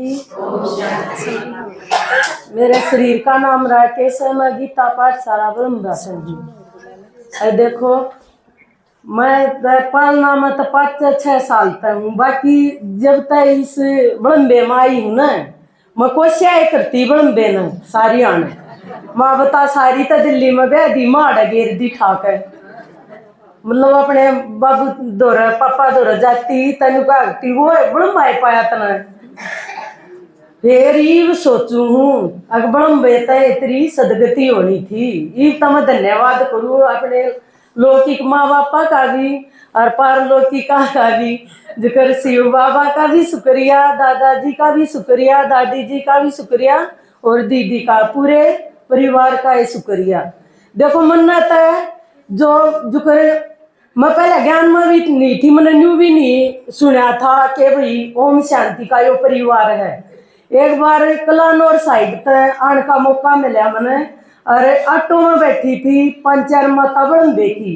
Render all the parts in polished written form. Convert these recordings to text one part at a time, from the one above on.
जी। मेरे शरीर का नाम राकेश है। मैं गीता पाठशाला ब्रह्मदासन जी। अरे देखो, मैं पालना में तो 5-6 साल तक हूँ। बाकी जब तक इस बड़म्बे में आई हूँ ना, मैं कोशिश करती बड़म्बे न सारी आने माँ बता सारी तो दिल्ली में बेदी माड़ गेर दी ठाक है। मतलब अपने बाबू दौर पापा दौर जाती तेन कहती वो बड़म्बाई पाया तना। फिर ईब सोचू हूँ अगर बड़म्बे तय इतनी सदगति होनी थी। ईब तो मैं धन्यवाद करूँ अपने लौकिक माँ बापा का भी और पारलौकिका का भी। जिक्र शिव बाबा का भी शुक्रिया, दादाजी का भी शुक्रिया, दादी जी का भी शुक्रिया और दीदी का, पूरे परिवार का ही शुक्रिया। देखो मन्नत है जो जुकर मैं पहले ज्ञान में भी नहीं थी, मैंने न्यू भी नहीं सुना था कि भाई ओम शांति का यो परिवार है। एक बार कलानौर साइड तक आने का मौका मिला मैंने, अरे ऑटो में बैठी थी 5-4 माता बड़म्बे की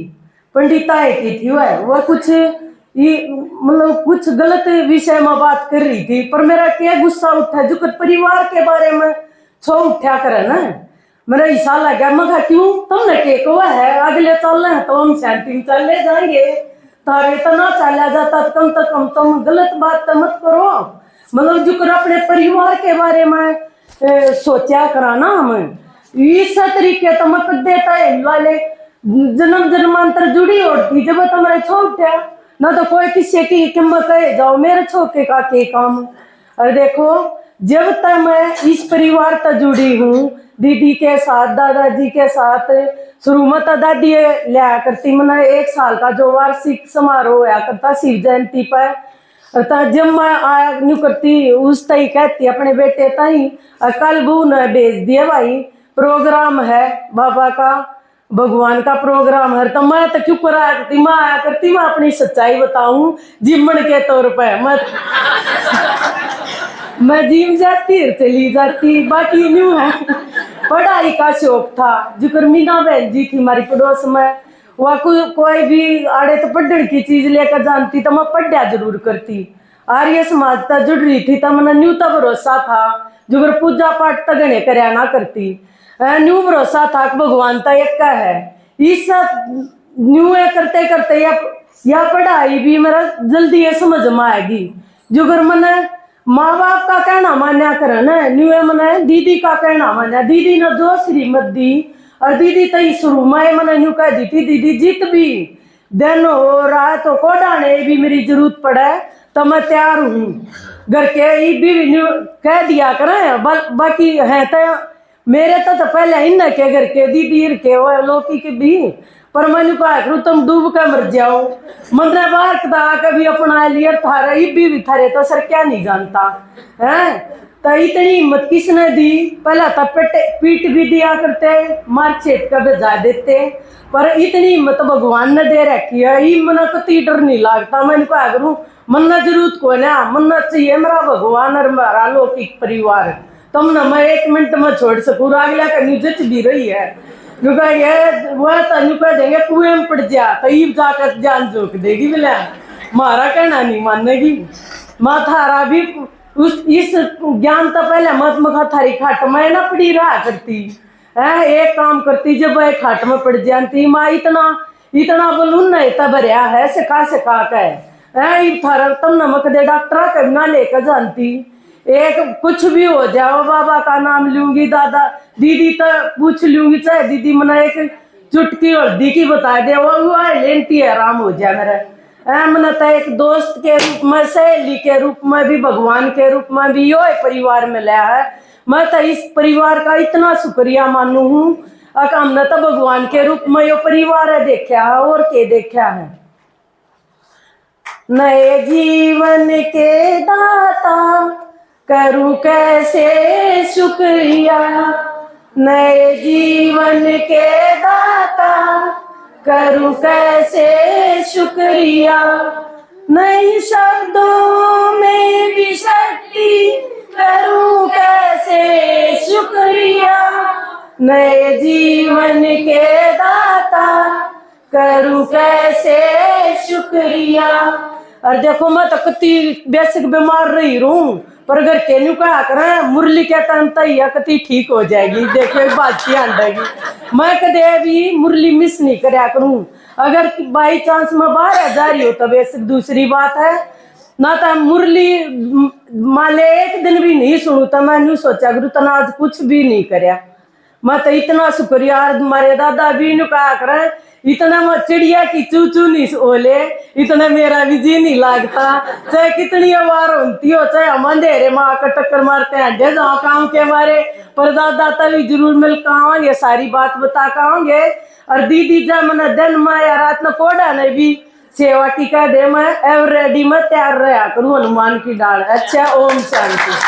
पंडिताएं की थी। वह कुछ ये मतलब कुछ गलत विषय में बात कर रही थी, पर मेरा क्या गुस्सा उठा जो परिवार के बारे में छो उठा करे ना। मेरा ऐसा लगा मैं क्यों तुमने के हुआ है अगले चल रहे हैं तो हम शांति में चले जाएंगे। तारे इतना चला जाता तो कम तुम गलत बात तो मत करो। मतलब जो कर अपने परिवार के बारे में सोचा कराना हम इस तरीके तो मत देता है लाले जन्म जन्मांतर जुड़ी होती जब तुम्हारे छोटा ना तो कोई किसी की कीमत है जाओ मेरे छोके का के काम। और देखो जब तक मैं इस परिवार तक जुड़ी हूँ दीदी के साथ दादाजी के साथ शुरू में तो दादी लिया करती मैंने 1 साल का जो वार्षिक समारोह होया करता शिव जयंती पर। जब मैं आया न्यू करती उस तई कहती अपने बेटे तई कल बू ने भेज दिया भाई प्रोग्राम है बाबा का भगवान का प्रोग्राम है। तो मैं तो क्यों कराया करती मैं आया करती मैं अपनी सच्चाई बताऊं जिम्मन के तौर पर मैं जिम जाती चली जाती। बाकी न्यू है पढ़ाई का शौक था जिक्र मीना बहन जी थी हमारी पड़ोस में वह कोई भी आड़े तो पढ़ने की चीज लेकर जानती तो मैं पढ़ा जरूर करती। आर्य समाज तक जुड़ रही थी तो मैंने न्यू तो भरोसा था जो पूजा पाठ तक गणे करया ना करती। न्यू भरोसा था कि भगवान तो एक का है। इस न्यू करते करते या पढ़ाई भी मेरा जल्दी ये समझ में आएगी। जो अगर मैंने माँ बाप का कहना मान्या करे ना न्यू मैंने दीदी का कहना मान्या। दीदी ने जो श्रीमत दी और दीदी तई शुरू में मैंने न्यू कह दी थी दीदी जीत भी दिन हो रात हो कोडाने भी मेरी जरूरत पड़े तो मैं तैयार हूँ। घर के भी न्यू कह दिया करें बाकी है तो मेरे तो पहले इन के घर के दीदी के वो लौकी के भी पर मैंने कहा करूँ तुम डूब कर मर जाओ मंदिर बाहर कदा कभी अपना लिया थारा भी थारे तो सर क्या नहीं जानता है। तो इतनी हिम्मत किसने दी पहला तो पीट भी दिया करते मार छेट कर बजा देते पर इतनी हिम्मत भगवान ने दे रखी है। ये मना तो डर नहीं लगता। मैंने कहा करूँ मन्ना जरूरत को ना मन्ना चाहिए मेरा भगवान और मेरा लौकिक परिवार तुम ना मैं 1 मिनट में छोड़ सकूँ अगला करनी जच भी रही है वह तनु कह देंगे कुएं में पड़ जा तो ईब जाकर जान झोंक देगी बोला मारा कहना नहीं मानेगी। माँ थारा भी उस इस ज्ञान तो पहले मत मखा थारी खाट में ना पड़ी रहा करती है। एक काम करती जब वह खाट में पड़ जाती माँ इतना इतना बलून नहीं तब भरिया है सिखा कर थारा तुम नमक दे डॉक्टर कभी ना लेकर जानती। एक कुछ भी हो जाओ बाबा का नाम लूंगी दादा दीदी तो पूछ लूंगी चाहे दीदी मना एक चुटकी हल्दी की बता दे वो लेंटी आराम हो जाए मेरा मना तो एक दोस्त के रूप में सहेली के रूप में भी भगवान के रूप में भी यो परिवार में लिया है। मैं तो इस परिवार का इतना शुक्रिया मानू हूँ हमने तो भगवान के रूप में यो परिवार है देखा है और के देखा है। नए जीवन के दाता करूं कैसे शुक्रिया नए जीवन के दाता करूं कैसे शुक्रिया नई शब्दों में भी शक्ति करूं कैसे शुक्रिया नए जीवन के दाता करूं कैसे शुक्रिया। और देखो मैं तो कति बेसिक बीमार रही हूँ पर अगर केनू कहा करे मुरली के टाइम तैया कति ठीक हो जाएगी, देखो बात की आंडेगी। मैं कदे भी मुरली मिस नहीं करया करूं। अगर बाई चांस मैं बाहर जा रही हो तब ऐसी दूसरी बात है ना, तो मुरली मान ले एक दिन भी नहीं सुनू तो मैं नहीं सोचा करूँ तना आज कुछ भी नहीं करया। मैं तो इतना शुक्रिया हमारे दादा भी नु कहा करे इतना मैं चिड़िया की चू चू नहीं ओले, इतना मेरा भी जी नहीं लगता। चाहे कितनी बार होती हो, चाहे हम अंधेरे माँ का टक्कर मारते हैं जहाँ काम के हमारे, पर दादा तभी जरूर मिल के सारी बात बता के। और दीदी जब मैंने दिन में या रात में कोड़ा ने भी सेवा की कह दे, मैं एवरेडी में तैयार रहा करूँ हनुमान की डाल। अच्छा, ओम शांति।